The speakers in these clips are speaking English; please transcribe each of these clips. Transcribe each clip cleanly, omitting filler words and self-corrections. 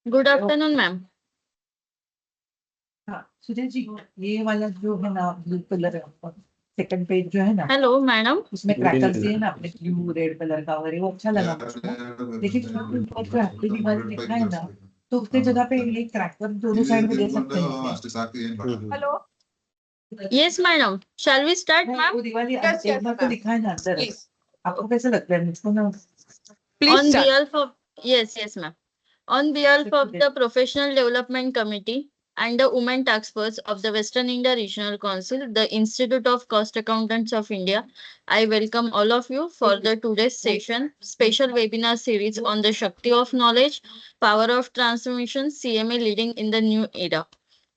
Good afternoon, ma'am. हाँ सुजय जी, ये वाला जो है ना ब्लू कलर सेकंड पेज जो है ना, Hello, madam. उसमें क्रैकर्स दिए ना अपने ब्लू रेड कलर का, और वो अच्छा लगा मुझको। लेकिन ऊपर जो हैप्पी दिवाली लिखा है ना, तो उसके जगह पे ये क्रैकर दोनों साइड में दे सकते हैं क्या? Hello. Yes, madam. Shall we start, वो ma'am? दिवाली Yes, एक बार तो ma'am. लिखा है ना अंदर। Please. आपको कैसे लगता है? मुझको ना Please On start. behalf of yes, ma'am. On behalf of the Professional Development Committee and the Women Task Force of the Western India Regional Council, the Institute of Cost Accountants of India, I welcome all of you for the today's session, special webinar series on the Shakti of Knowledge, Power of Transformation, CMA Leading in the New Era.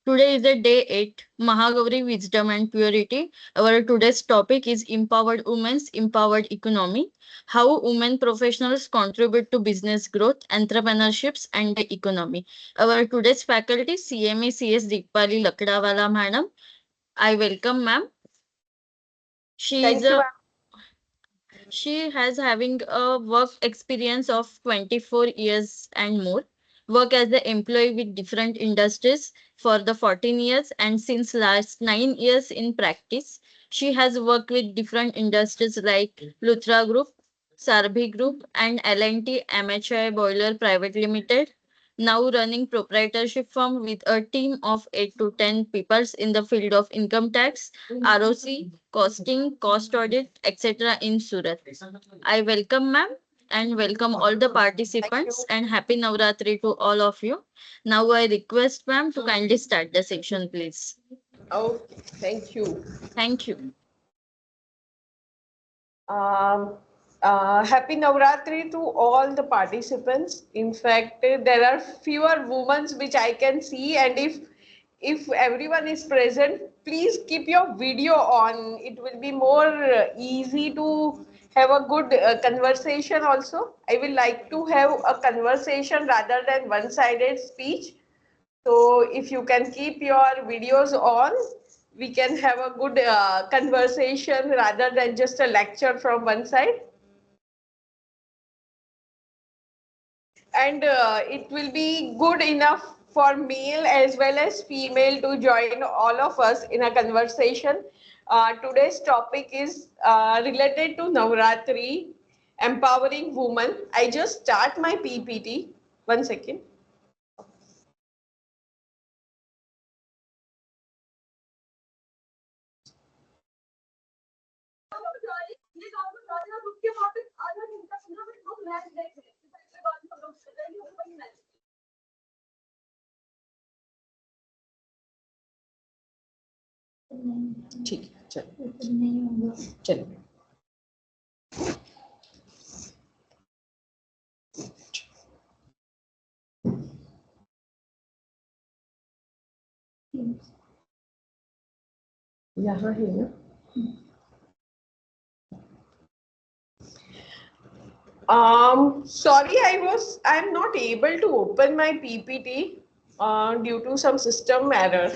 Today is the day 8, Mahagauri Wisdom and Purity. Our today's topic is Empowered Women's Empowered Economy. How women professionals contribute to business growth, entrepreneurships, and the economy. Our today's faculty, CMA CS Dikpali Lakdawala Madam. I welcome ma'am. She is Thank you, a ma'am. she has having a work experience of 24 years and more. Work as an employee with different industries for the 14 years and since last 9 years in practice. She has worked with different industries like Luthra Group, Sarabhi Group and L&T MHI Boiler Private Limited. Now running proprietorship firm with a team of 8 to 10 people in the field of income tax, ROC, costing, cost audit, etc. in Surat. I welcome ma'am and welcome all the participants and happy Navratri to all of you. Now I request ma'am to kindly start the section please. Okay, thank you. Thank you. Um, Happy Navratri to all the participants. In fact, there are fewer women which I can see, and if everyone is present, please keep your video on. It will be more easy to have a good conversation. Also, I will like to have a conversation rather than one-sided speech. So if you can keep your videos on, we can have a good conversation rather than just a lecture from one side. And it will be good enough for male as well as female to join all of us in a conversation. Today's topic is related to Navratri, empowering women. I just start my PPT. One second. ठीक है चलो चलो यहाँ है ना sorry, I'm not able to open my PPT due to some system error.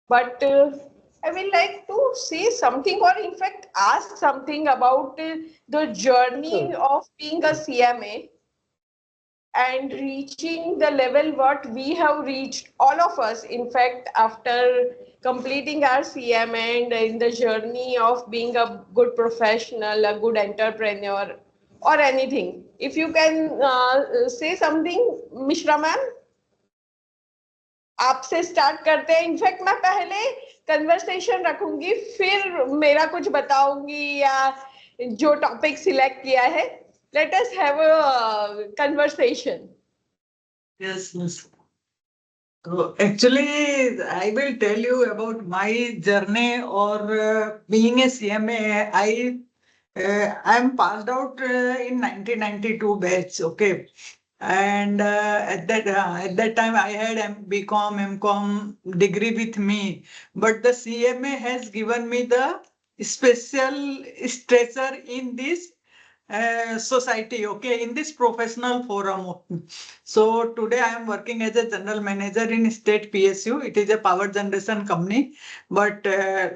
But I will like to say something, or in fact ask something about the journey of being a CMA and reaching the level what we have reached, all of us, in fact, after completing our CM and in the journey of being a good professional, a good entrepreneur, or anything. If you can say something, Mishra ma'am, आपसे start करते हैं. In fact मैं पहले conversation रखूंगी, फिर मेरा कुछ बताऊंगी या जो टॉपिक सिलेक्ट किया है. Let us have a conversation. yes, yes. So actually, I will tell you about my journey or being a CMA. I'm passed out in 1992 batch. Okay, and at that time I had BCom, MCom degree with me, but the CMA has given me the special stature in this society, okay, in this professional forum. So today I am working as a general manager in state PSU. It is a power generation company, but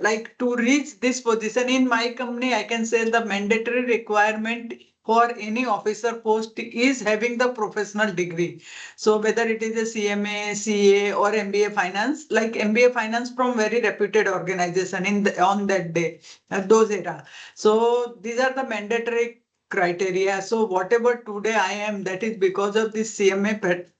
like to reach this position in my company, I can say the mandatory requirement for any officer post is having the professional degree. So whether it is a CMA, CA or MBA finance, like MBA finance from very reputed organization on that day, those era. So these are the mandatory criteria. So whatever today I am, that is because of this CMA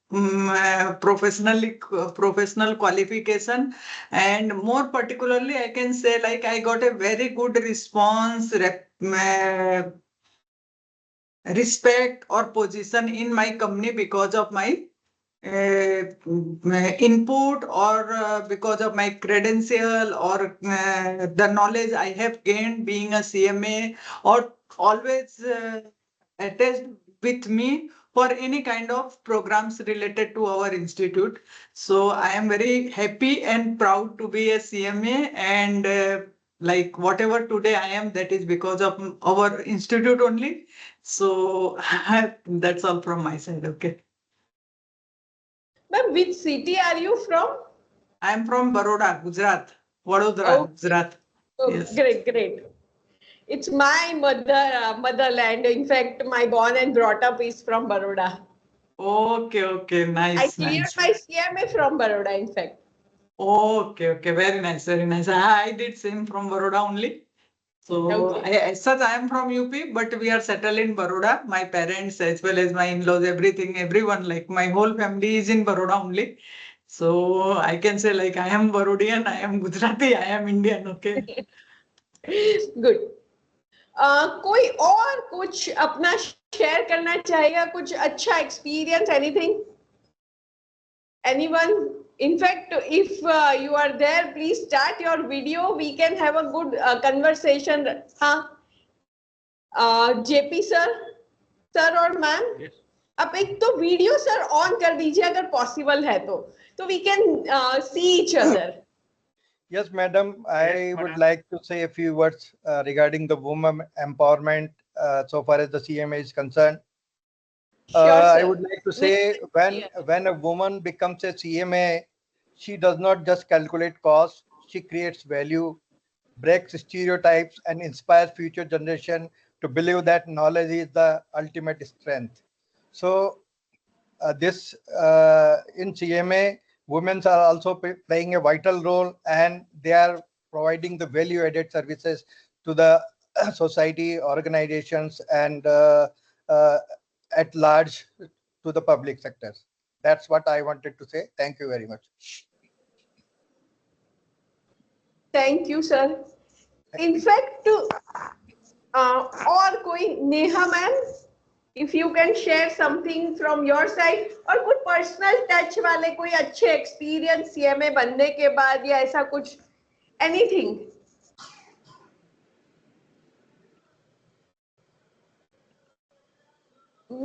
professional qualification, and more particularly I can say like I got a very good response, respect or position in my company because of my input, or because of my credential, or the knowledge I have gained being a CMA, or always attached with me for any kind of programs related to our institute. So I am very happy and proud to be a CMA, and like whatever today I am, that is because of our institute only. So that's all from my side. Okay. Ma'am, which city are you from? I am from Baroda, Gujarat. Vadodara, Okay. Gujarat. Oh, Yes. great, great. It's my motherland. In fact, my born and brought up is from Baroda. Okay, okay. I Nice, cleared nice. my CMA from Baroda, in fact. Okay, okay. Very nice, very nice. I did same from Baroda only. So Okay. as such, I am from UP, but we are settled in Baroda. My parents, as well as my in-laws, everything, everyone, like my whole family is in Baroda only. So I can say like I am Barodian, I am Gujarati, I am Indian. Okay. Good. कोई और कुछ अपना share करना चाहेगा, कुछ अच्छा experience, anything, anyone? In fact, if you are there, please start your video. We can have a good conversation. हाँ, JP sir और मैम, आप एक तो वीडियो सर ऑन कर दीजिए अगर पॉसिबल है तो we can see each other. Yes, madam. I would like to say a few words regarding the women empowerment so far as the CMA is concerned. I would like to say when a woman becomes a CMA, she does not just calculate costs, she creates value, breaks stereotypes, and inspires future generation to believe that knowledge is the ultimate strength. So this in CMA, women are also playing a vital role, and they are providing the value-added services to the society, organizations, and uh, at large to the public sectors. That's what I wanted to say. Thank you very much. Thank you sir. In fact और कोई, Neha ma'am, if you can share something from your side, और कुछ personal touch वाले कोई अच्छे experience CMA बनने के बाद या ऐसा कुछ, anything.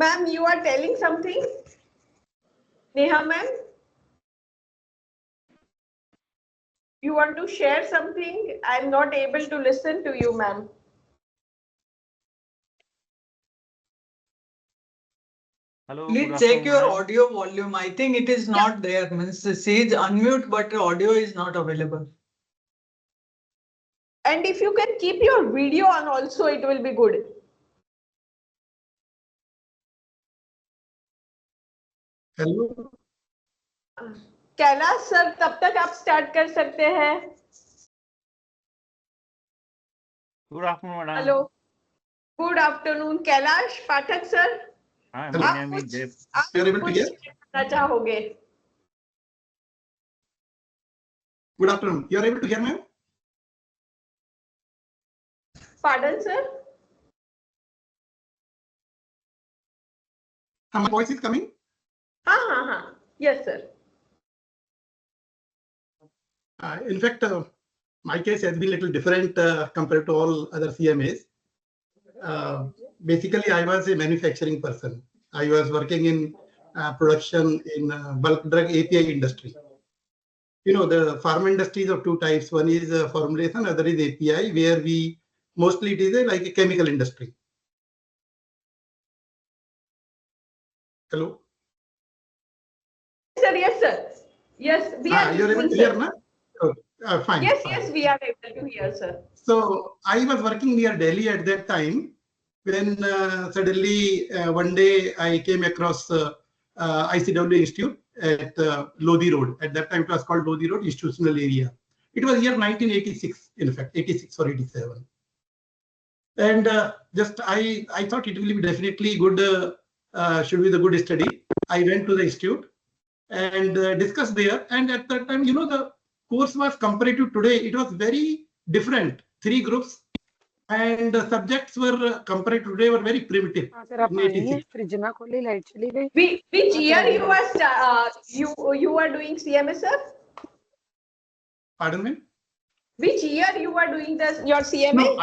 Ma'am, you are telling something. Neha ma'am, you want to share something? I'm not able to listen to you, ma'am. Hello, Please good check your afternoon, ma'am. audio volume. I think it is not there. Means she is unmute, but audio is not available. And if you can keep your video on also, it will be good. Hello Kailash sir, तब तक आप start कर सकते हैं. Good afternoon, madam. Hello, good afternoon. Kailash Pathak sir, Hi, Hello. my आप name is कुछ Dev. आप You are able to कुछ hear? share करना चाहोगे? Good afternoon. You are able to hear ma'am? Pardon, sir? My voice is coming? हाँ. Yes, sir. In fact, my case has been a little different compared to all other CMAs. Basically, I was a manufacturing person. I was working in production in bulk drug API industry. You know, the pharma industry is of two types. One is formulation, other is API, where we mostly it is like a chemical industry. Hello? Sir, yes, sir. Yes, we are You are able listening, to hear, sir. na? Okay. Fine. Yes, fine. we are able to hear, sir. So I was working near Delhi at that time, when suddenly one day I came across ICW Institute at Lodi Road. At that time, it was called Lodi Road Institutional Area. It was year 1986, in fact, 86 or 87. And just I thought it will be definitely good, should be the good study. I went to the institute and discussed there. And at that time, the course was compared to today. It was very different. 3 groups, and the subjects were compared to today were very primitive. Which year you are doing CMA, sir? Pardon me? Which year you are doing your CMA? No,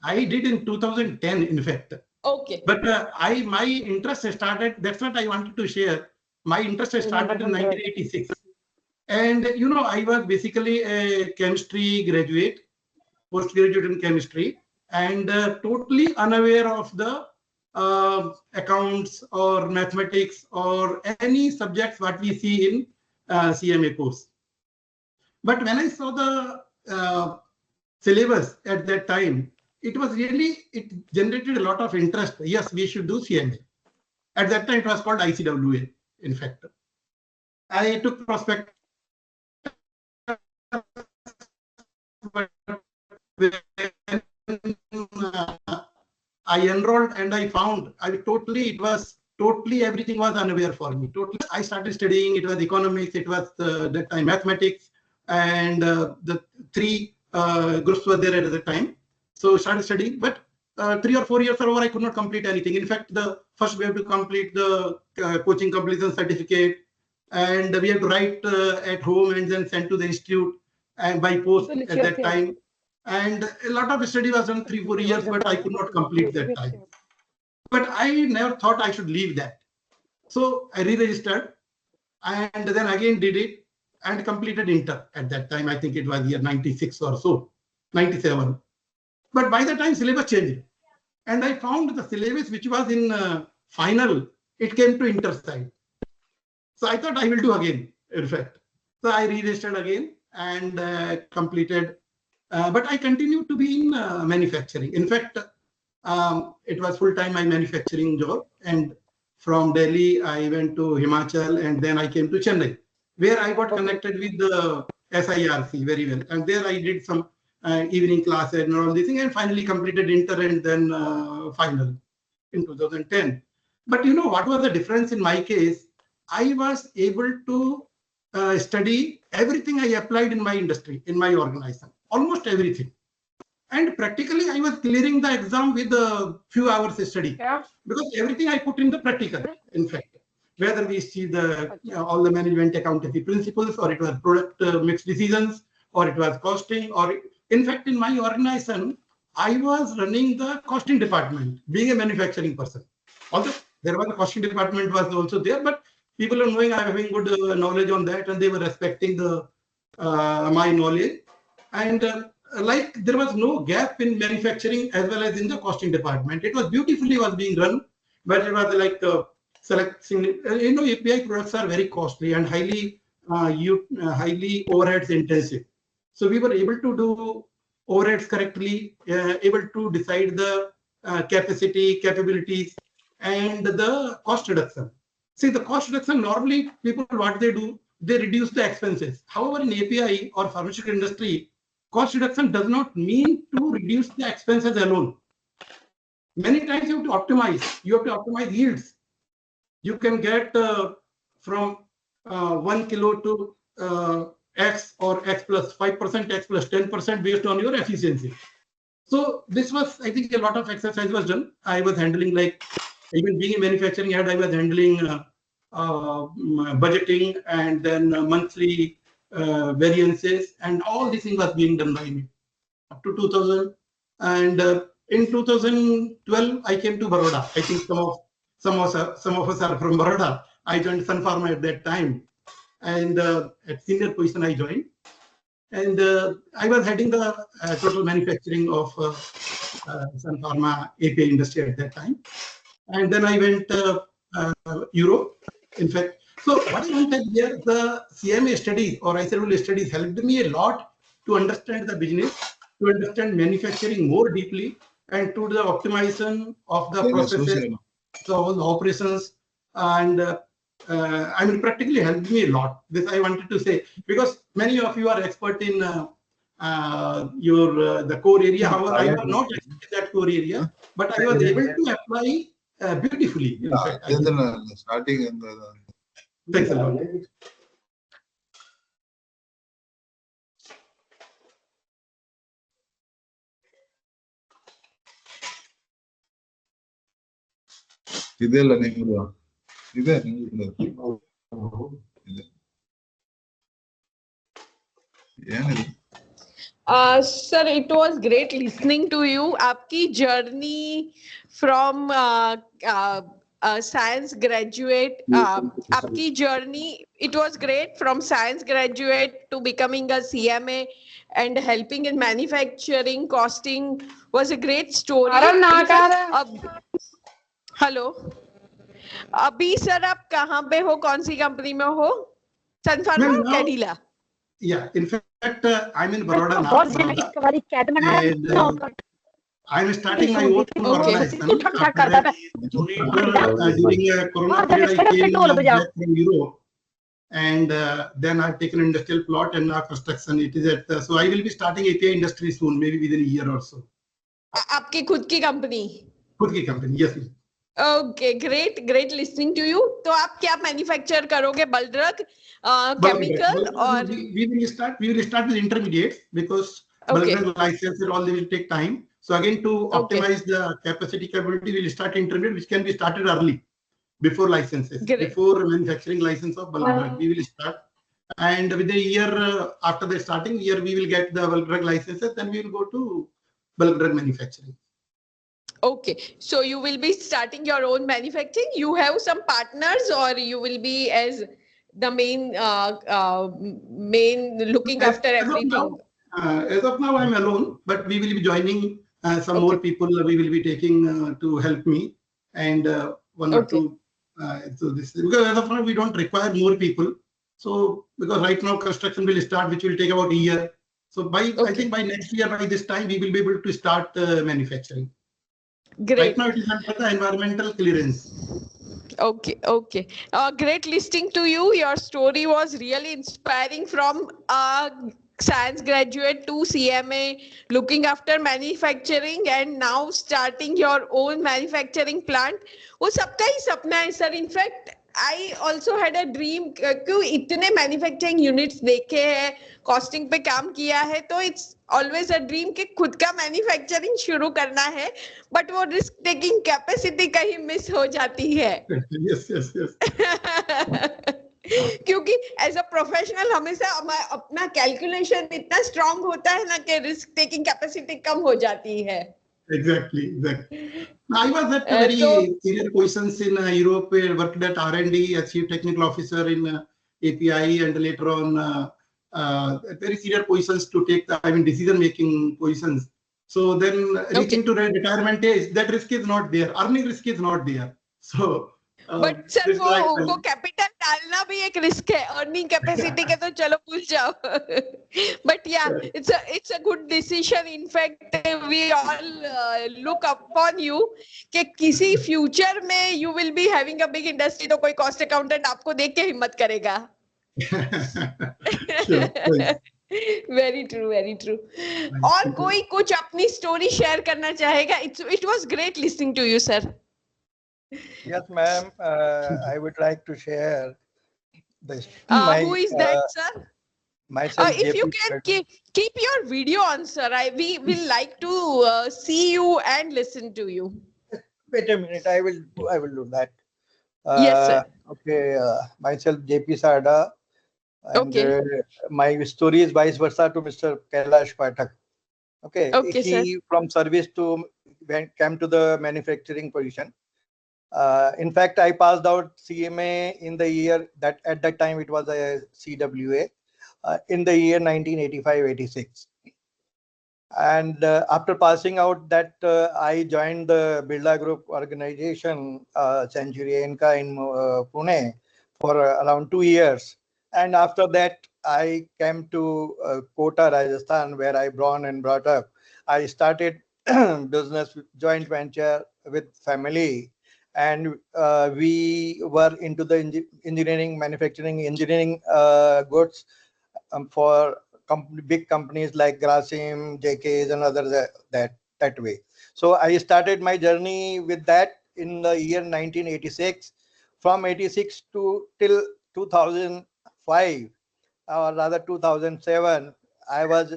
I did in 2010, in fact. Okay. But my interest started, that's what I wanted to share. My interest started in 1986. And, I was basically a chemistry graduate, postgraduate in chemistry, and totally unaware of the accounts or mathematics or any subjects what we see in CMA course. But when I saw the syllabus at that time, it generated a lot of interest. Yes, we should do CMA. At that time, it was called ICWA, in fact. I took prospect. I enrolled and I found everything was unaware for me. Totally, I started studying. It was economics, it was that time mathematics, and the 3 groups were there at the time. So started studying, but 3 or 4 years are over, I could not complete anything. In fact, first we have to complete the coaching completion certificate, and we have to write at home and then send to the institute and by post at that time. And a lot of study was done 3-4 years, but I could not complete that time. But I never thought I should leave that. So I re-registered and then again did it and completed inter at that time. I think it was year 96 or so, 97. But by the time syllabus changed, and I found the syllabus which was in final, it came to inter side. So I thought I will do again, in fact. So I re-registered again and completed. But I continued to be in manufacturing. In fact, it was full-time my manufacturing job. And from Delhi, I went to Himachal, and then I came to Chennai, where I got connected with the SIRC very well. And there I did some evening classes and all these things, and finally completed inter and then final in 2010. But what was the difference in my case? I was able to study everything I applied in my industry, in my organization, almost everything. And practically, I was clearing the exam with a few hours study, because everything I put in the practical, in fact, whether we see all the management accountancy principles, or it was product mix decisions, or it was costing, or in fact, in my organization, I was running the costing department, being a manufacturing person. Although there was a costing department was also there, but people are knowing I'm having good knowledge on that, and they were respecting my knowledge. And like there was no gap in manufacturing as well as in the costing department. It was beautifully being run, but it was like selecting. API products are very costly and highly overheads intensive. So we were able to do overheads correctly, able to decide the capacity, capabilities, and the cost reduction. See, the cost reduction, normally people, what they do, they reduce the expenses. However, in API or pharmaceutical industry, cost reduction does not mean to reduce the expenses alone. Many times you have to optimize. You have to optimize yields. You can get from 1 kilo to X or X plus 5%, X plus 10% based on your efficiency. So this was, I think, a lot of exercise was done. I was handling, like, even being a manufacturing head, I was handling budgeting and then monthly variances, and all these things was being done by me up to 2000. And in 2012, I came to Baroda. I think some of us are from Baroda. I joined Sun Pharma at that time, and at senior position I joined. And I was heading the total manufacturing of Sun Pharma API industry at that time. And then I went Europe, in fact. So what I wanted here, the CMA studies or ICMAI studies helped me a lot to understand the business, to understand manufacturing more deeply, and to the optimization of the processes, so the operations, and I mean, practically helped me a lot. This I wanted to say, because many of you are expert in the core area. However, I was not expert in that core area, but I was able to apply beautifully. In fact, starting in thanks a lot. ಇದೆಲ್ಲ ನಿಮ್ದು ಇದೆ ನಿಮ್ದು ಏನಿದೆ Sir, it was great listening to you. आपकी journey from science graduate, आपकी journey, it was great from science graduate to becoming a CMA and helping in manufacturing, costing was a great story. Hello, अभी sir आप कहाँ पे हो, कौन सी company में हो? सन फार्मा और Cadila? Yeah, in fact, I'm in Baroda now. And I'm starting my own organization. During Corona period, I came back from Europe, and then I've taken an industrial plot and now construction. It is at so I will be starting API industry soon, maybe within a year or so. आपकी खुद की company? खुद की company, yes. Okay, great listening to you. तो आप क्या manufacture करोगे? Bulk drug, chemical और? We will start with intermediates because bulk drug license and all they will take time. So again, to optimize the capacity capability, we will start intermediate, which can be started early, before licenses, before manufacturing license of bulk drug. We will start, and within a year after the starting year, we will get the bulk drug licenses. Then we will go to bulk drug manufacturing. Okay, so you will be starting your own manufacturing. You have some partners, or you will be as the main looking after everything? As of now, I'm alone, but we will be joining some more people. We will be taking to help me, and one or two. So this because as of now we don't require more people. So because right now construction will start, which will take about a year. So I think by next year, by this time, we will be able to start manufacturing. Great. Right now, it is under the environmental clearance. Okay. Great listening to you. Your story was really inspiring from science graduate to CMA, looking after manufacturing and now starting your own manufacturing plant. वो सबका ही सपना है sir. In fact, I also had a dream क्यों इतने manufacturing units देखे हैं, costing पे काम किया है, तो it's always a dream कि खुद का manufacturing शुरू करना है, but वो risk taking capacity कहीं miss हो जाती है. Yes. क्योंकि एज अ प्रोफेशनल हमेशा अपना कैलकुलेशन इतना स्ट्रांग होता है ना कि रिस्क टेकिंग कैपेसिटी कम हो जाती है. Exactly. I was at very senior positions in Europe, worked at R&D as chief technical officer in API, and later on very senior positions to take the decision making positions. So then reaching to retirement age, that risk is not there. Earning risk is not there. So but sir वो capital डालना भी एक risk है. Earning capacity के तो चलो भूल जाओ. But yeah it's a good decision. In fact we all look upon you कि किसी फ्यूचर में you will be having a big industry, तो कोई कॉस्ट अकाउंटेंट आपको देख के हिम्मत करेगा. Very true. और कोई कुछ अपनी स्टोरी शेयर करना चाहेगा? It was great listening to you sir. Yes, ma'am. I would like to share this. Who is that, sir? Myself. If you can keep your video on, sir. We will like to see you and listen to you. Wait a minute. I will do that. Yes, sir. Okay. Myself, JP Sarda. And my story is vice versa to Mr. Kailash Pathak. Okay, sir. From service came to the manufacturing position. In fact, I passed out CMA in the year that at that time it was a CWA in the year 1985-86. And after passing out that, I joined the Birla Group organization, Century Inca in Pune for around 2 years. And after that, I came to Kota, Rajasthan, where I born and brought up. I started business joint venture with family, and we were into the engineering, manufacturing, engineering goods for big companies like Grasim, JKs, and other that way. So I started my journey with that in the year 1986. From 86 to till 2005, or rather 2007, I was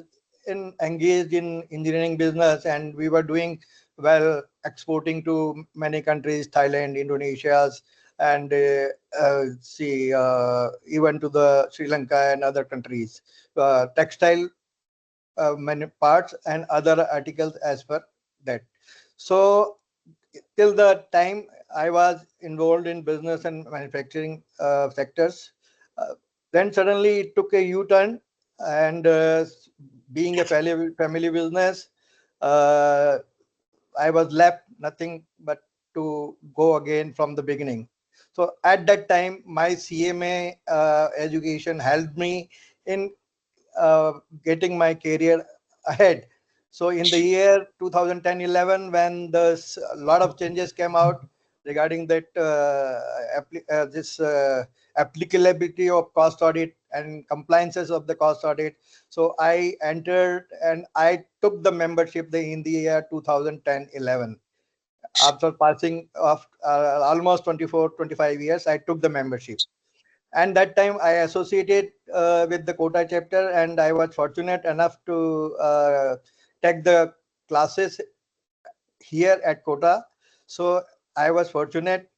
engaged in engineering business, and we were doing well, exporting to many countries, Thailand, Indonesia, and see even to the Sri Lanka and other countries, textile many parts and other articles as per that. So till the time I was involved in business and manufacturing sectors. Uh, then suddenly it took a U-turn, and being a family business, uh, I was left nothing but to go again from the beginning. So at that time, my CMA education helped me in uh, getting my career ahead. So in the year 2010-11, when the a lot of changes came out regarding that this applicability of cost audit and compliances of the cost audit, so I entered and I took the membership in the year 2010-11. After passing of almost 24-25 years, I took the membership, and that time I associated with the Kota chapter, and I was fortunate enough to take the classes here at Kota. So I was fortunate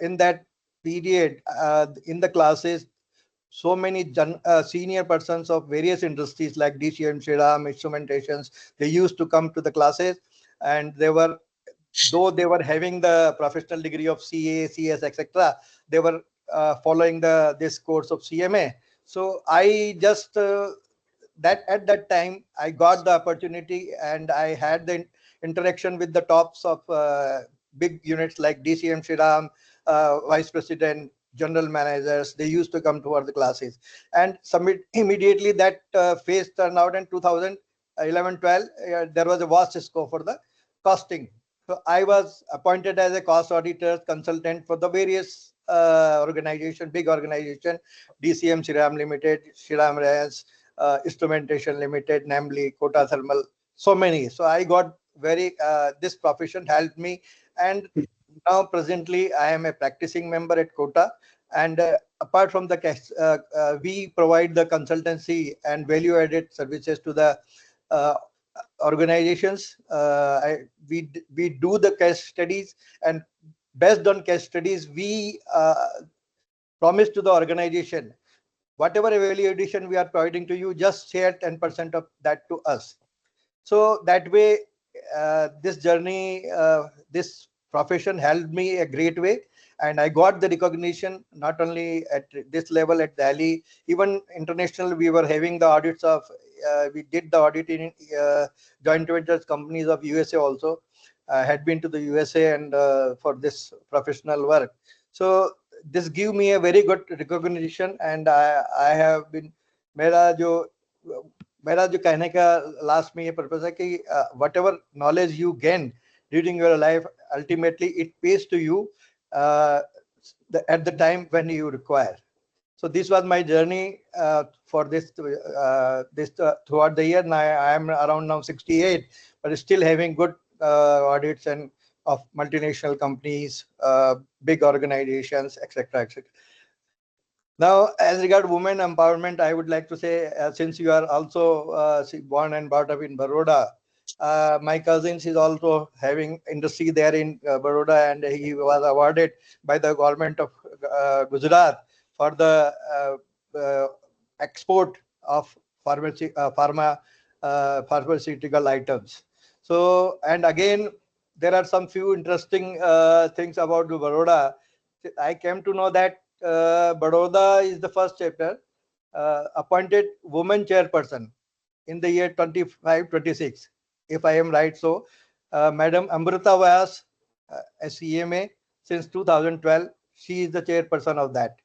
in that period, in the classes, so many senior persons of various industries like DCM, Shriram, instrumentations, they used to come to the classes, and they were, though they were having the professional degree of CA, CS, etc., they were following this course of CMA. So I just that at that time I got the opportunity, and I had the interaction with the tops of big units like DCM, Shriram, vice president, general managers. They used to come to the classes, and submit immediately. That phase turned out in 2011-12. There was a vast scope for the costing. So I was appointed as a cost auditor consultant for the various organization, big organization, DCM Shriram Limited, Shriram Reyes, Instrumentation Limited, namely Kota Thermal, so many. So I got this profession helped me, and now presently I am a practicing member at Kota. And apart from the cash, we provide the consultancy and value added services to the uh, organizations. We do the case studies, and based on case studies, we promise to the organization whatever value addition we are providing to you, just share 10% of that to us. So that way, this journey, this profession helped me a great way, and I got the recognition not only at this level at Delhi, even international. We were having the audits of, we did the audit in joint ventures companies of USA also. Had been to the USA and for this professional work. So this give me a very good recognition, and I have been, मेरा जो मेरा जो कहने का last में ये purpose है कि whatever knowledge you gain during your life, ultimately it pays to you at the time when you require. So this was my journey for this throughout the year. Now I am around now 68, but still having good audits and of multinational companies, big organizations, etc., etc. Now, as regard women empowerment, I would like to say, since you are also born and brought up in Baroda, my cousins is also having industry there in Baroda, and he was awarded by the government of Gujarat for the export of pharmaceutical items. So, and again, there are some few interesting things about Baroda. I came to know that Baroda is the first chapter appointed woman chairperson in the year 25-26, if I am right. So, Madam Amrita Vyas, a CMA since 2012, she is the chairperson of that.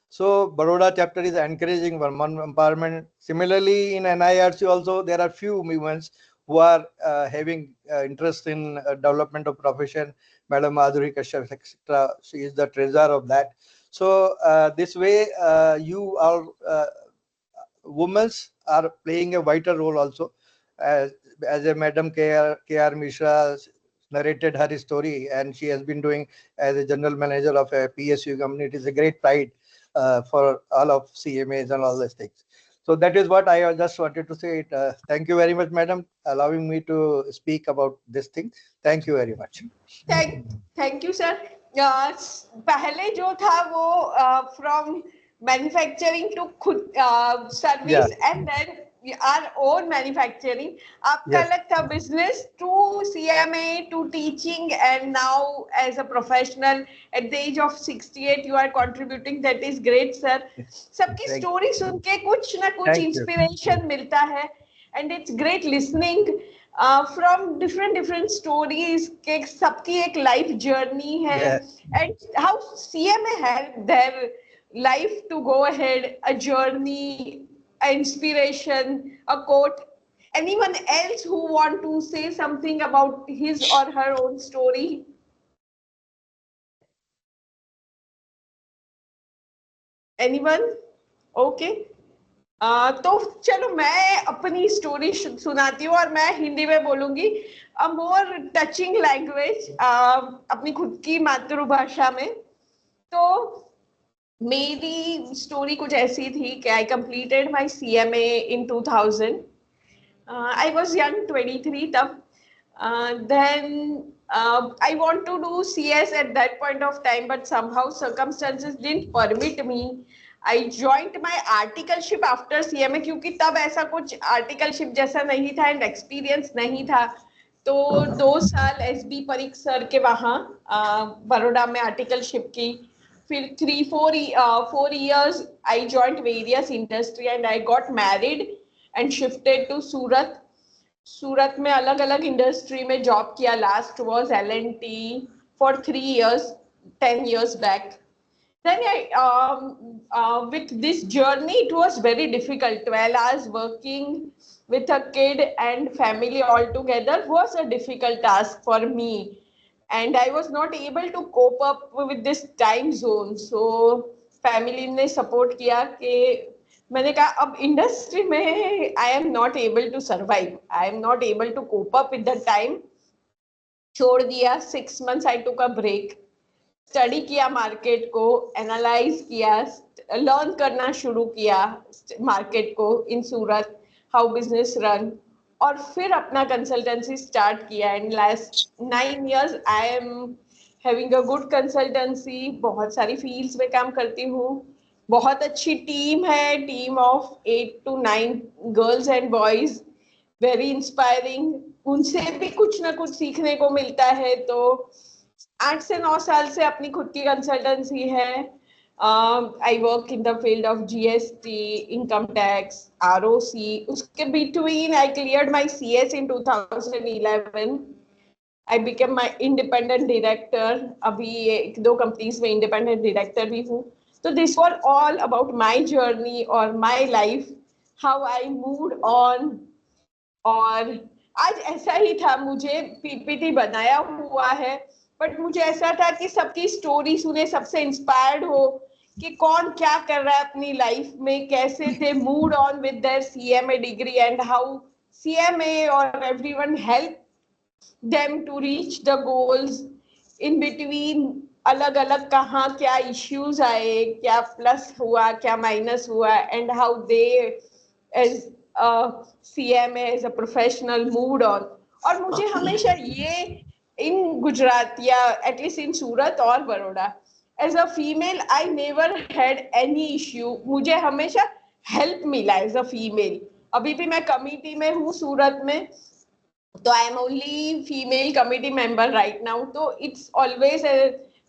So, Baroda chapter is encouraging women empowerment. Similarly, in NIRC also, there are few movements who are having interest in development of profession. Madam Madhuri Kashyap, etc. She is the treasurer of that. So this way, you all women are playing a vital role also. As a Madam K.R. Mishra narrated her story, and she has been doing as a general manager of a PSU company. It is a great pride for all of CMAs and all these things. So that is what I just wanted to say. Thank you very much, madam, allowing me to speak about this thing. Thank you very much. Thank you sir. पहले जो था वो from manufacturing to खुद service and then our own manufacturing. आपका Yes. अलग था business to CMA to teaching, and now as a professional at the age of 68 you are contributing. That is great, sir. सबकी Thank story सुन के कुछ ना कुछ Thank you. inspiration मिलता है, and it's great listening from different stories के सबकी एक life journey है. Yes. And how CMA helped their life to go ahead, a journey, inspiration, a quote. Anyone else who want to say something about his or her own story? Anyone? Okay. तो चलो मैं अपनी story सुनाती हूँ और मैं हिंदी में बोलूंगी. अ मोर टचिंग लैंग्वेज, अपनी खुद की मातृभाषा में. तो मेरी स्टोरी कुछ ऐसी थी कि I completed my CMA in 2000. I was young, 23 तब. Then I want to do CS at that point of time, but somehow circumstances didn't permit me. I joined my articleship after CMA क्योंकि तब ऐसा कुछ articleship जैसा नहीं था and experience नहीं था. तो 2 साल SB परीख सर के वहाँ बड़ौदा में articleship की. फिर 4 years I joined various industry and I got married and shifted to सूरत. सूरत में अलग अलग इंडस्ट्री में जॉब किया. Last was L&T for 3 years 10 years back. Then with this journey it was very difficult. 12 hours working with a kid and family all together was a difficult task for me, and I was not able to cope up with this time zone. So family ने support किया कि मैंने कहा अब industry में I am not able to survive, I am not able to cope up with the time. छोड़ दिया. 6 months I took a break. Study किया मार्केट को, एनालाइज किया, लर्न करना शुरू किया मार्केट को in Surat, how business run, और फिर अपना कंसल्टेंसी स्टार्ट किया. And last 9 years I am having a good consultancy. बहुत सारी फील्ड्स में काम करती हूँ. बहुत अच्छी टीम है, team of 8 to 9 girls and boys, very inspiring. उनसे भी कुछ ना कुछ सीखने को मिलता है. तो 8 से 9 साल से अपनी खुद की कंसल्टेंसी है. I work in the field of GST, income tax, ROC. उसके between I cleared my CS in 2011. I become my independent director. अभी 1-2 कंपनीज में इंडिपेंडेंट डायरेक्टर भी हूँ. So this was all about my journey or my life, how I moved on. और आज ऐसा ही था, मुझे PPT बनाया हुआ है, बट मुझे ऐसा था कि सबकी स्टोरी सुने, सबसे इंस्पायर्ड हो कि कौन क्या कर रहा है अपनी लाइफ में, कैसे they moved on with their CMA degree and how CMA और everyone help them to reach the goals. In between अलग अलग कहाँ क्या इश्यूज आए, क्या प्लस हुआ, क्या माइनस हुआ, and how they as CMA as a professional moved on. और मुझे हमेशा ये इन गुजरात या एटलीस्ट इन सूरत और Baroda as a female I never had any issue. मुझे हमेशा हेल्प मिला एज अ फीमेल. अभी भी मैं कमिटी में हूँ सूरत में, तो I am only female committee member right now. तो इट्स ऑलवेज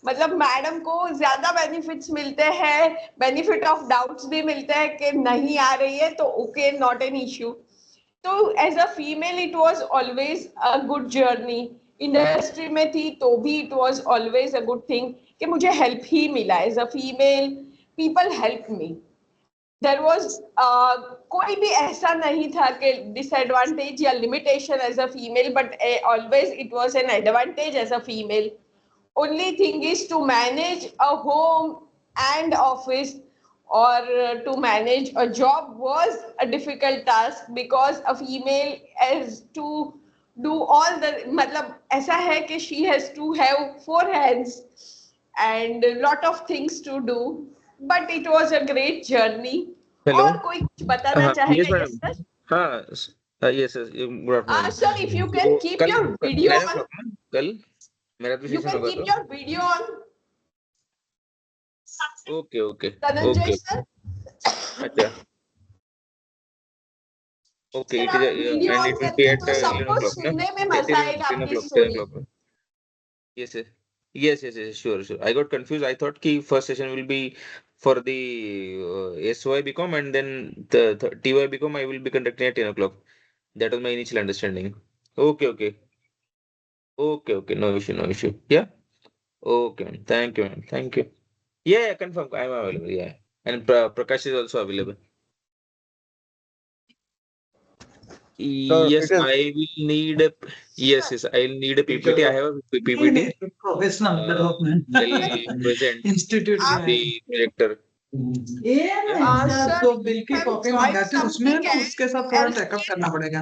मतलब मैडम को ज्यादा बेनिफिट्स मिलते हैं, बेनिफिट ऑफ डाउट्स भी मिलते हैं कि नहीं आ रही है तो ओके, नॉट एन इश्यू. तो as a female it was always a good journey. Industry में थी तो भी it was always a good thing कि मुझे हेल्प ही मिला. As a female people help me. there was कोई भी ऐसा नहीं था कि disadvantage या limitation as a female, but always it was an advantage as a female. Only thing is to manage a home and office, or to manage a job was a difficult task, because a female has to do all the, मतलब ऐसा है कि she has to have 4 hands and a lot of things to do, but it was a great journey. Hello और कोई कुछ बताना yes चाहेगा? Madam Yes, sir. हाँ yes good afternoon Sir, if you तो can keep कल your video 9 on, o'clock ना कल मैराथन you सेशन can होगा keep तो your video on, okay okay Dhananjay okay sir. अच्छा ओके सर इट इज आप video and on it will be करेंगे eight तो 11 सबको o'clock ना सुनने में मजा आएगा 10 आपकी o'clock 10 story. o'clock yes yes sure I got confused I thought ki first session will be for the SY BCom and then the TY BCom I will be conducting at 10 o'clock that was my initial understanding okay no issue yeah okay man. Thank you man thank you yeah confirm I'm available yeah and Prakash is also available So yes it is I will need a yes I'll need a PPT I have a PPT professional development will present institute to के आप the director ये ना yeah ऐसे sir आपको bill की have copy joined मंगाते हैं उसमें समथिंग ना उसके साथ थोड़ा एल्स। टैकअप करना पड़ेगा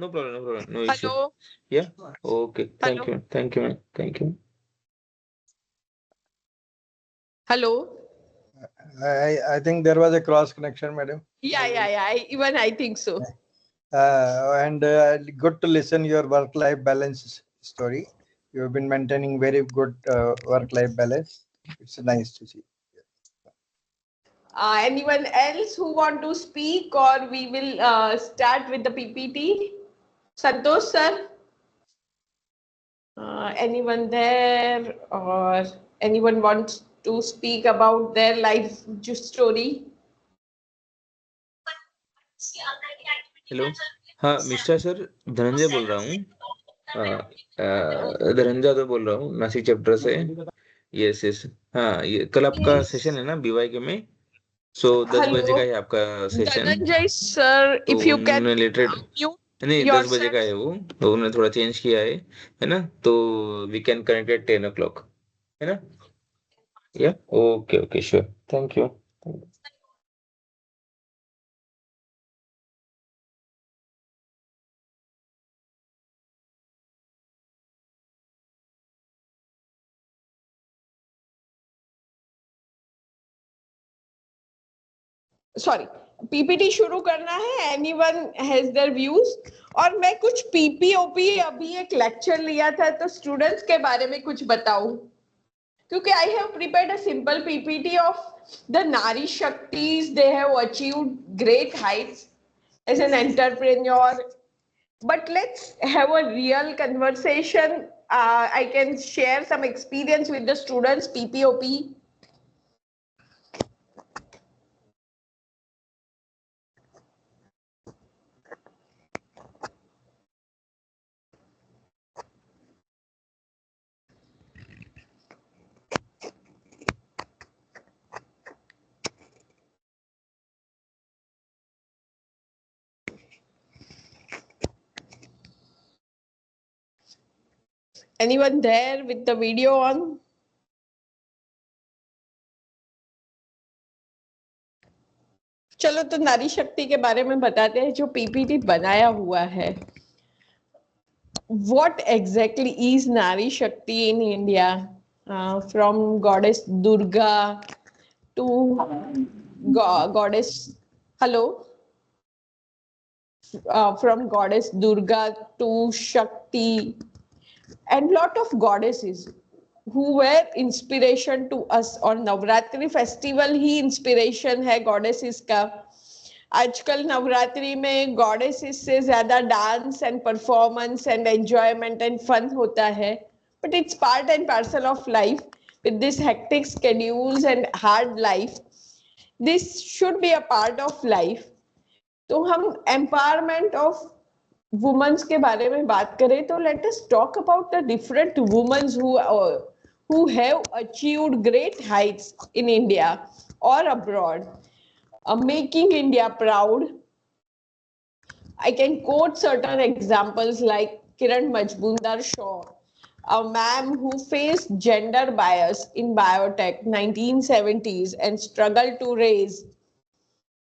no problem no issue hello yeah okay hello thank you man thank you hello. I think there was a cross connection, madam. या even I think so. And good to listen your work-life balance story. You have been maintaining very good work-life balance. It's nice to see. Anyone else who want to speak, or we will start with the PPT? Santosh sir, anyone there, or anyone wants to speak about their life story? Hello हाँ mister sir Dhananjay बोल रहा हूँ धनंजय तो बोल रहा हूँ Nashik chapter से yes हाँ ये कल आपका सेशन है ना बीवाई के में सो 10 बजे Hello, का है आपका सेशन Dhananjay sir, तो if you can उन्होंने लेटेड mute नहीं 10 बजे का yourself. है वो तो उन्होंने थोड़ा चेंज किया है ना तो we can connect at 10 o'clock है ना या okay sure thank you sorry PPT शुरू करना है, एनीवन हैज देयर व्यूज? और मैं कुछ पीपीओपी अभी एक लेक्चर लिया था तो स्टूडेंट्स के बारे में कुछ बताऊं, क्योंकि I have prepared a simple PPT of the Nari Shaktis, they have achieved great heights as an entrepreneur, but let's have a real conversation. I can share some experience with the students PPOP. Anyone there with the video on? चलो तो नारी शक्ति के बारे में बताते हैं जो पीपीटी बनाया हुआ है। What exactly is Nari Shakti in India? From goddess Durga to goddess, hello? From goddess Durga to Shakti, and lot of goddesses who were inspiration to us. और नवरात्रि फेस्टिवल ही इंस्पिरेशन है गॉडेसेस का। आजकल नवरात्रि में goddesses से ज्यादा dance and performance and enjoyment and fun होता है, but it's part and parcel of life. with this hectic schedules and hard life, this should be a part of life. तो हम empowerment of वुमेन्स के बारे में बात करें तो let us talk about the different womens who have achieved great heights in India or abroad. Making India proud. I can quote certain examples like Kiran Majmundar Shaw, a ma'am who faced gender bias in biotech 1970s and struggled to raise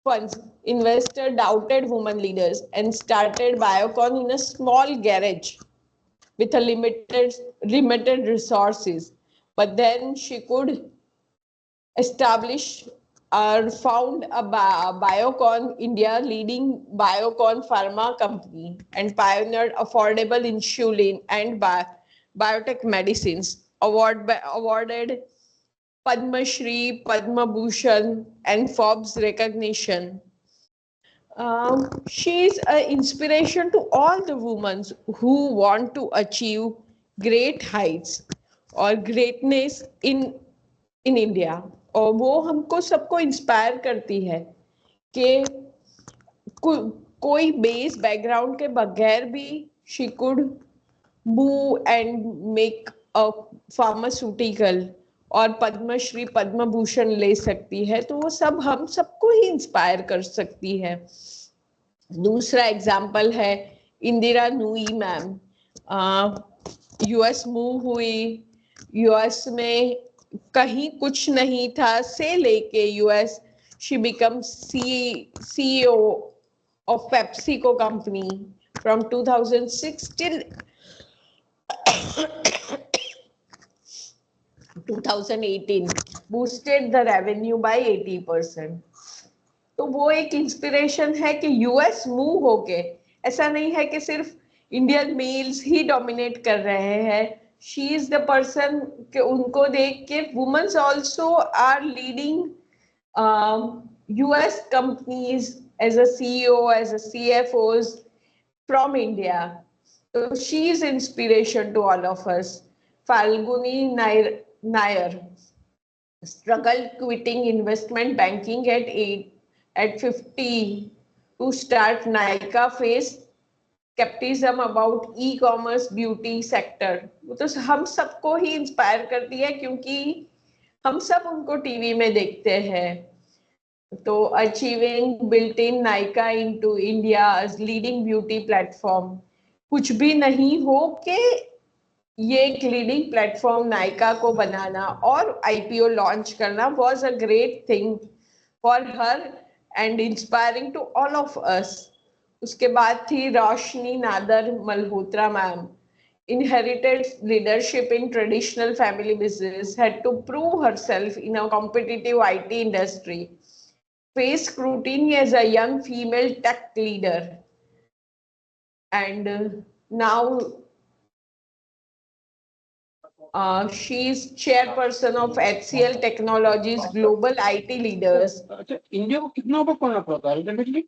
funds. Investor doubted women leaders and started Biocon in a small garage with a limited resources. But then she could establish or found a Biocon India leading Biocon pharma company and pioneered affordable insulin and biotech medicines awarded Padma Shri, Padma Bhushan and Forbes recognition. She is an inspiration to all the women who want to achieve great heights or greatness in India. और वो हमको सबको inspire करती है कि कोई base background के बगैर भी she could move and make a pharmaceutical और पद्मश्री पद्म भूषण ले सकती है तो वो सब हम सबको ही इंस्पायर कर सकती है. दूसरा एग्जाम्पल है Indira Nooyi ma'am. US move हुई. यूएस में कहीं कुछ नहीं था से लेके US she become CEO of PepsiCo company from 2006 till 2018 boosted the revenue by 80%. तो वो एक इंस्पिरेशन है कि यूएस मूव होके ऐसा नहीं है कि सिर्फ इंडियन मेल्स ही डोमिनेट कर रहे हैं. शी इज द पर्सन कि उनको देख के womens also are leading US companies as a CEO, as a CFOs from India. So she is inspiration to all of us. Falguni Nair struggled quitting investment banking at 50 to start Nykaa, faced skepticism about e-commerce beauty sector. वो तो हम सबको ही inspire करती है क्योंकि हम सब उनको टीवी में देखते हैं. तो achieving built in Nykaa into India as leading beauty platform. कुछ भी नहीं हो के ये एक लीडिंग प्लेटफॉर्म नायका को बनाना और आईपीओ लॉन्च करना was a great thing for her and inspiring to all of us. उसके बाद थी Roshni Nadar Malhotra ma'am. Inherited leadership in traditional family business, had to prove herself in a competitive IT industry, faced scrutiny as a young female tech leader, and now she is chairperson of HCL Technologies Global IT Leaders. अच्छा India को कितना over करना पड़ता है ultimately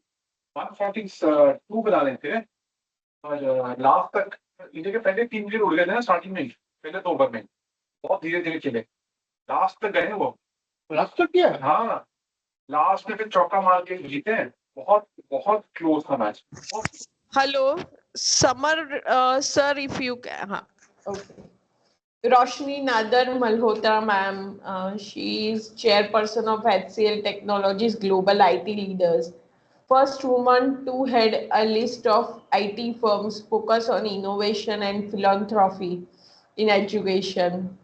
142 बना लेते हैं और लास्ट तक इंडिया के पहले 3 विकेट उड़ गए थे ना स्टार्टिंग में पहले 2 ओवर में बहुत धीरे धीरे खेले लास्ट तक गए वो लास्ट तक किया. हाँ लास्ट में फिर चौका मार के जीते हैं. बहुत बहुत क्लोज था match. Hello summer sir if you can. हाँ okay. Roshni Nadar Malhotra ma'am, she is chairperson of HCL Technologies Global IT Leaders. First woman to head a list of IT firms focus on innovation and philanthropy in education.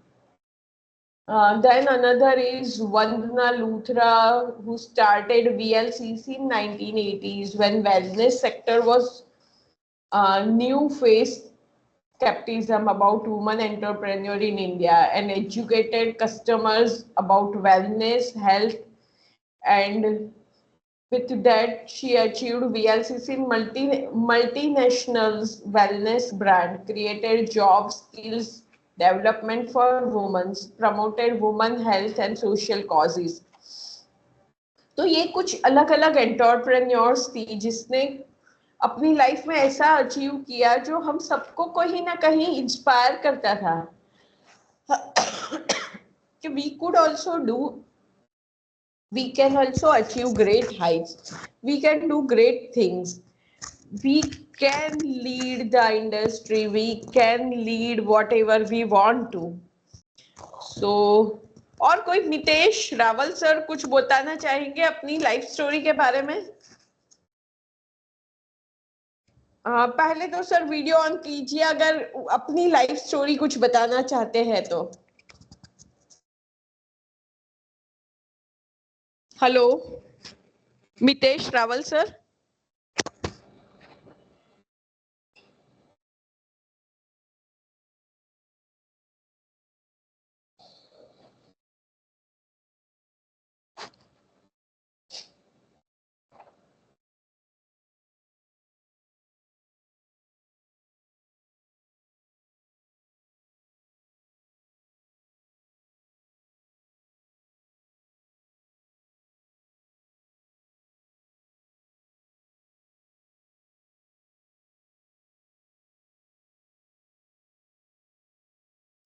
Then another is Vandana Luthra, who started VLCC in 1980s when wellness sector was new face skepticism about women entrepreneur in India and educated customers about wellness, health, and with that she achieved VLCC in multinationals wellness brand, created job skills development for women, promoted women health and social causes. तो ये कुछ अलग अलग entrepreneurs थी जिसने अपनी life में ऐसा अचीव किया जो हम सबको कहीं ना कहीं इंस्पायर करता था कि we could also do, we can also achieve great heights, we can do great things, we can lead the industry, we can lead whatever we want to. So और कोई मितेश रावल सर कुछ बताना चाहेंगे अपनी लाइफ स्टोरी के बारे में? पहले तो सर वीडियो ऑन कीजिए अगर अपनी लाइफ स्टोरी कुछ बताना चाहते हैं तो। Hello Mitesh Rawal sir.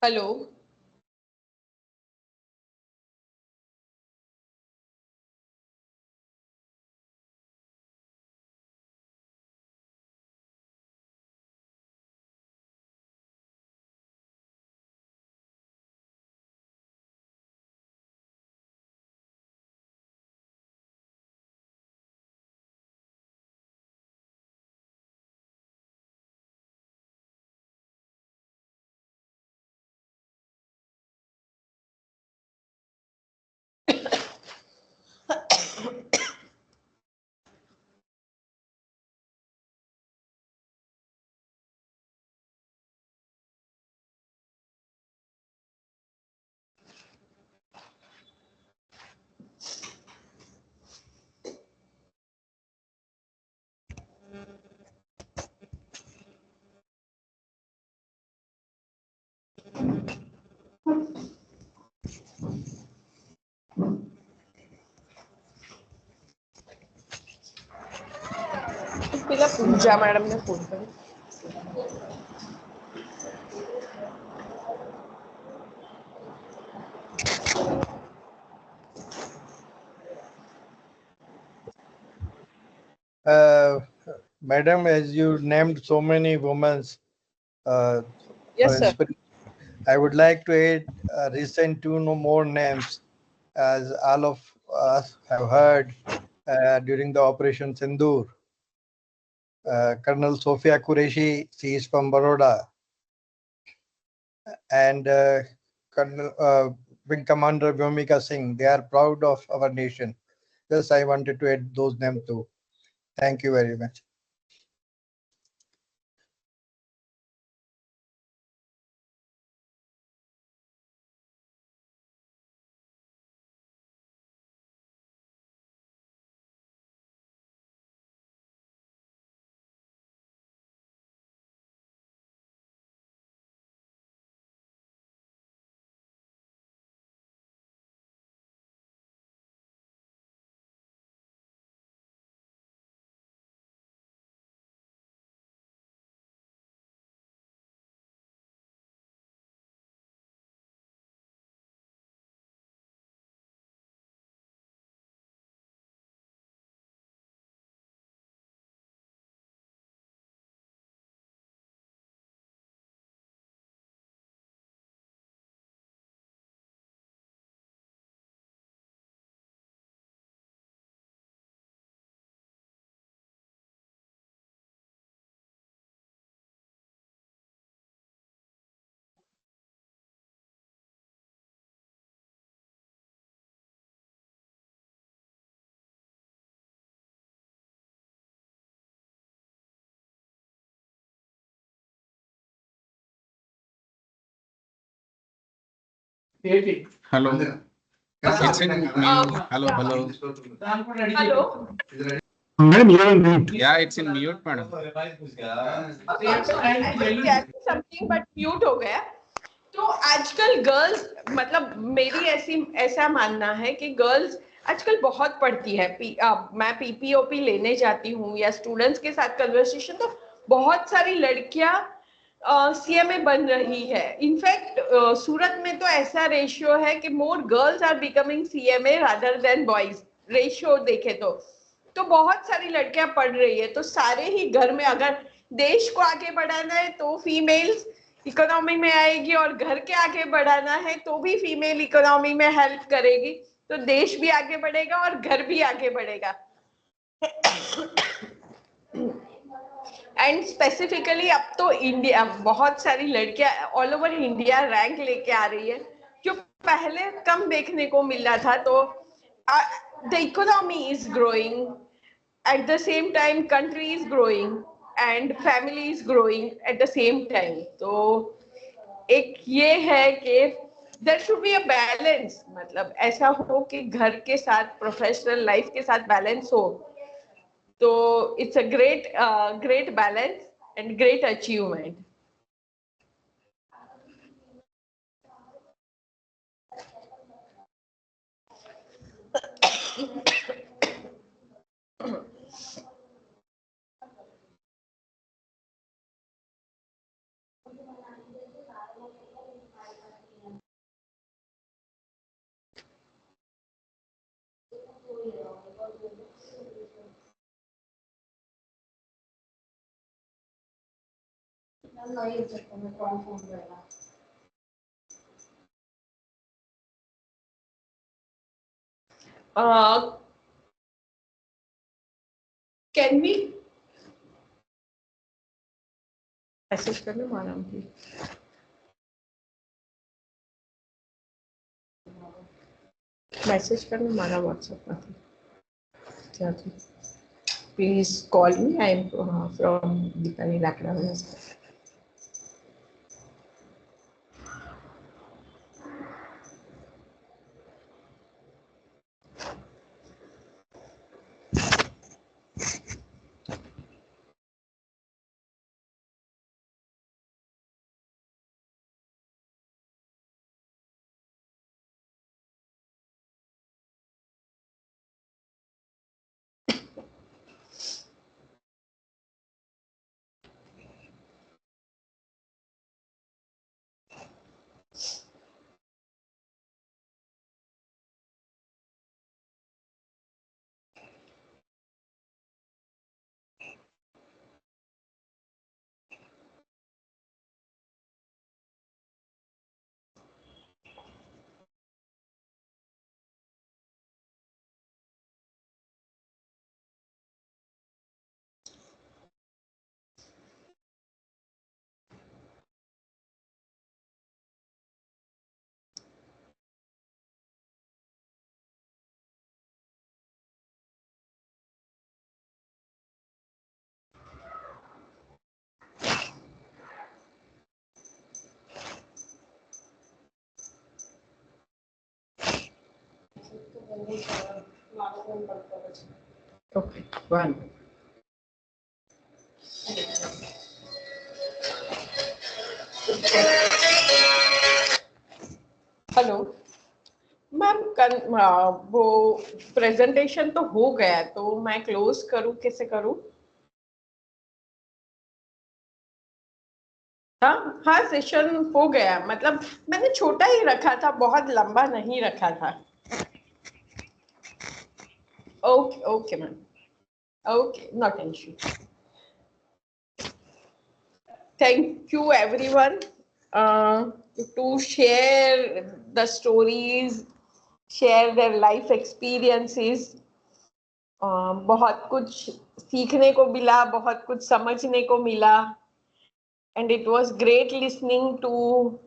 Hello पहला पूजा मैडम ने फोन कर। Madam, as you named so many women for Yes sir. inspiration, I would like to add recent two more names, as all of us have heard during the Operation Sindoor. Colonel Sophia Qureshi, she is from Baroda, and Wing Commander Vyomika Singh. They are proud of our nation. Just I wanted to add those names too. Thank you very much. Hello. It's in mute. Hello. Hello Madam, you are on mute. Yeah, it's in mute, madam. Something but mute हो गया। तो आजकल girls मतलब मेरी ऐसा मानना है कि गर्ल्स आजकल बहुत पढ़ती है। मैं पीपीओपी लेने जाती हूँ या स्टूडेंट्स के साथ कन्वर्सेशन, तो बहुत सारी लड़कियां सीएमए बन रही है। इनफैक्ट सूरत में तो ऐसा रेशियो है कि more girls are becoming CMA rather than boys. Ratio देखे तो बहुत सारी लड़कियां पढ़ रही है। तो सारे ही घर में अगर देश को आगे बढ़ाना है तो फीमेल्स इकोनॉमी में आएगी और घर के आगे बढ़ाना है तो भी फीमेल इकोनॉमी में हेल्प करेगी, तो देश भी आगे बढ़ेगा और घर भी आगे बढ़ेगा। एंड स्पेसिफिकली अब तो इंडिया, बहुत सारी लड़कियां ऑल ओवर इंडिया रैंक लेके आ रही है, जो पहले कम देखने को मिला था। तो the economy is growing, at the same time country is growing and family is growing at the same time. तो एक ये है कि there should be a balance, मतलब ऐसा हो कि घर के साथ प्रोफेशनल लाइफ के साथ बैलेंस हो, तो it's a great balance and great achievement. Can we message करने मालूम थी, मैसेज करने माना व्हाट्सएप में थी क्या थी? Please call me, I am from Deepali Lakra. Okay, one. Hello ma'am, वो प्रेजेंटेशन तो हो गया, तो मैं क्लोज करूं, कैसे करूं? हाँ हाँ, सेशन हो गया, मतलब मैंने छोटा ही रखा था, बहुत लंबा नहीं रखा था। Okay okay ma'am, okay, not an issue. Thank you everyone to share the stories, share their life experiences. बहुत कुछ सीखने को मिला, बहुत कुछ समझने को मिला, and it was great listening to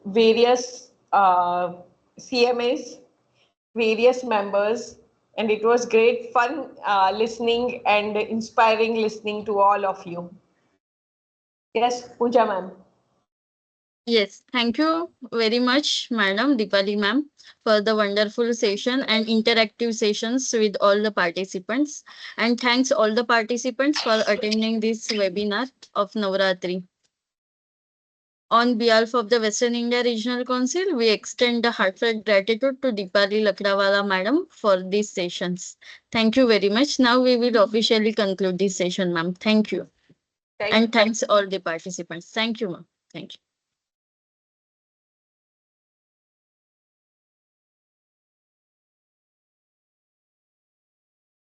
various CMAs, various members, and it was great fun listening and inspiring listening to all of you. Yes, Pooja ma'am. Yes, thank you very much, Madam Dipali ma'am, for the wonderful session and interactive sessions with all the participants. And thanks all the participants for attending this webinar of Navratri. On behalf of the Western India Regional Council, we extend a heartfelt gratitude to Dipali Lakdawala Madam for these sessions. Thank you very much. Now we will officially conclude this session, ma'am. Thank you. And thanks all the participants. Thank you, ma'am. Thank you.